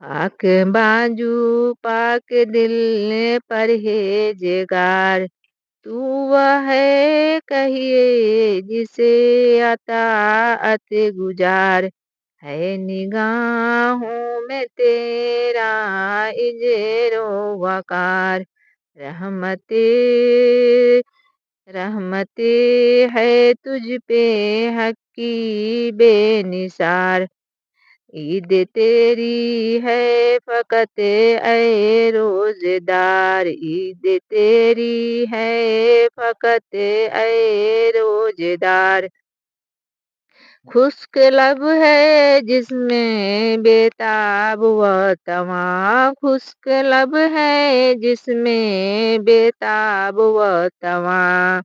पाक बाजू पाक दिल परहेज़गार, तू वह है कहिए जिसे अताअत गुज़ार, है निगाहों में तेरा इज़्र वक़ार। रहमतें रहमतें है तुझ पे हक़ की बेनिसार, ईद तेरी है फ़क़त ऐ रोज़ेदार, ईद तेरी है फ़क़त ऐ रोज़ेदार। खुश्क लब है जिसमें बेताब व तवां, खुश्क लब है जिसमें बेताब व तवां।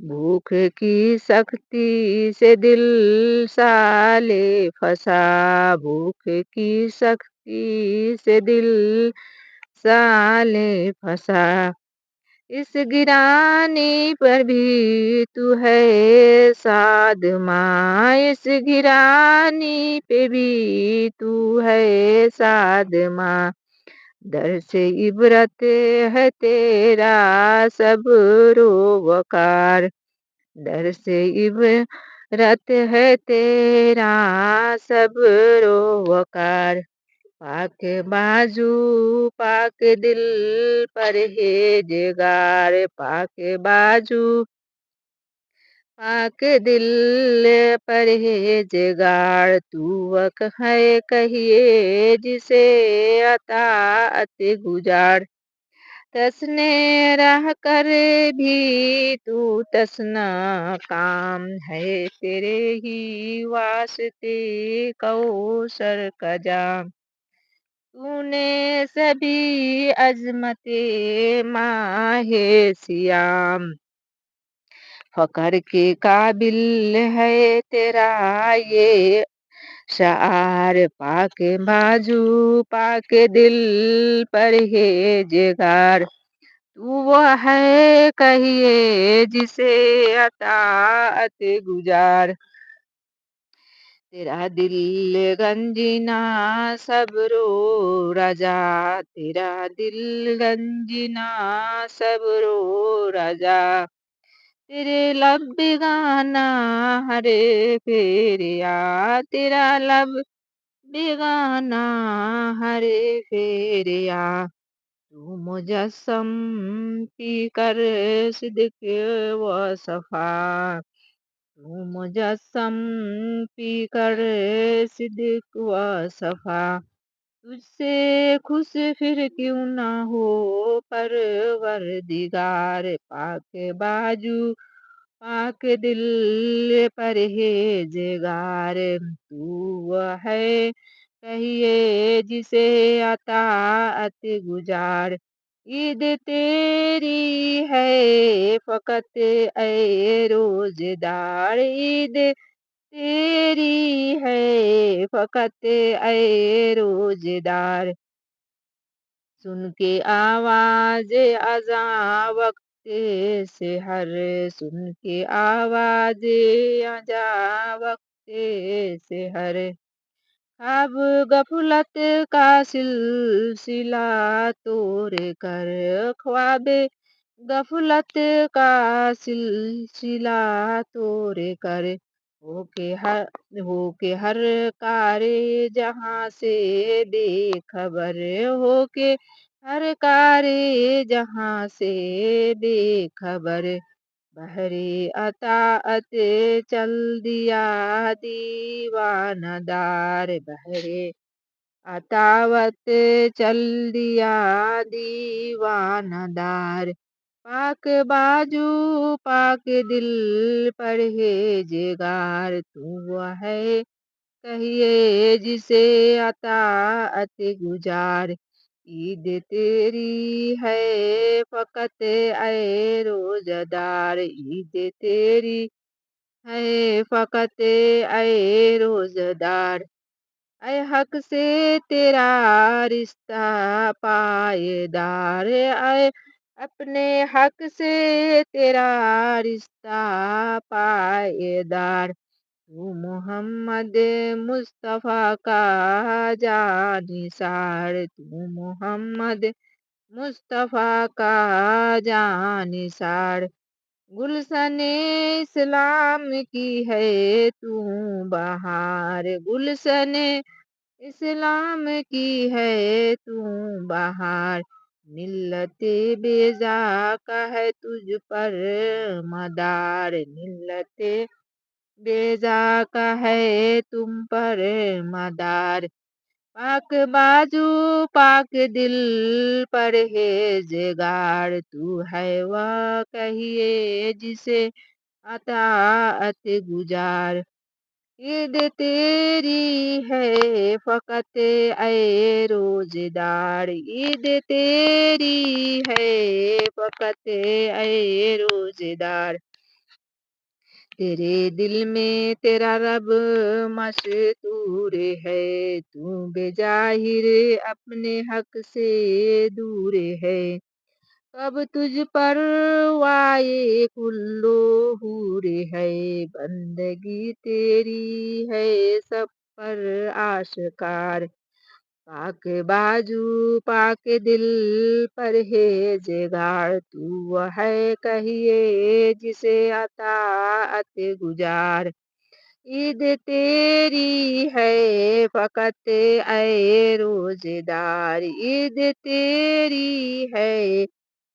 भूख की सख्ती से दिल साले फंसा, भूख की सख्ती से दिल साले फंसा। इस गिरानी पर भी तू है साद माँ, इस गिरानी पे भी तू है साद माँ। दर से इबरत है तेरा सब्र वक़ार, दर से इबरत है तेरा सब्र वक़ार। पाक बाजू पाक दिल परहेज़गार, पाक बाजू पाक दिल परहेज़गार, तू वक है कहिए जिसे अताअत गुज़ार। तस्ने रह कर भी तू तसना काम है, तेरे ही वास्ते कौसर का जाम। तूने सभी अज़मतें माहे सियाम, फ़क्र के काबिल है तेरा ये शार। पाक बाजू पाक दिल परहेज़गार, तू वो है कहिए जिसे अताअत गुज़ार। तेरा दिल गंजिना सब्रो रजा, तेरा दिल गंजिना सब्रो रजा। तेरे लब बेगाना हरे फेरिया, तेरा लब बेगाना हरे फेरिया। तू मुजस्सम पी कर सिद्क व सफ़ा, तू मुजस्सम पी कर सिद्क व सफ़ा। तुझसे खुश फिर क्यों ना हो परवरदिगार। पाक बाजू पाक दिल परहेज़गार, तू वह है कहिए जिसे अताअत गुज़ार। ईद तेरी है फ़क़त ऐ रोज़ेदार, ईद तेरी है फ़क़त ऐ रोज़ेदार। सुन के आवाज़ अज़ां वक़्त सेहर, सुन के आवाज़ अज़ां वक़्त सेहर। ख्वाब गफलत का सिलसिला तोड़ कर, ख्वाब गफलत का सिलसिला तोड़ कर। हो के हर कारे जहाँ से बेखबर, हो के हर कारे जहाँ से बेखबर। बहरे अताअत चल दिया दीवानदार, बहरे अतावत चल दिया दीवानदार। पाक बाजू पाक दिल परहेज़गार, तू वह है कहिए जिसे अताअत गुज़ार। ईद तेरी है फ़क़त ऐ रोज़ेदार, ईद तेरी है फ़क़त ऐ रोज़ेदार। ऐ हक़ से तेरा रिश्ता पायेदार, ऐ अपने हक़ से तेरा रिश्ता पायेदार। तू मोहम्मद मुस्तफ़ा का जानिसार, तू मोहम्मद मुस्तफ़ा का जानिसार। गुलशन इस्लाम की है तू बहार, गुलशन इस्लाम की है तू बहार। मिल्लते बेजा का है तुझ पर मदार, मिल्लते बेजा का है तुम पर मदार। पाक बाजू पाक दिल परहेज़गार, तू है वह कहिए जिसे अताअत गुज़ार। ईद तेरी है फ़क़त ऐ रोज़ेदार, ईद तेरी है फ़क़त ऐ रोज़ेदार। तेरे दिल में तेरा रब मस्तूर है, तू बेज़ाहिर अपने हक से दूर है। कब तुझ पर वाये कुल्लो हूर है, बंदगी तेरी है सब पर आश्कार। पाक बाजू पाक दिल परहेज़गार, तू वो है कहिए जिसे अताअत गुज़ार। ईद तेरी है फ़क़त ऐ रोज़ेदार, ईद तेरी है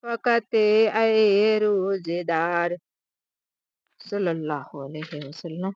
फ़क़त ऐ रोज़ेदार। सल्लल्लाहु अलैहि वसल्लम।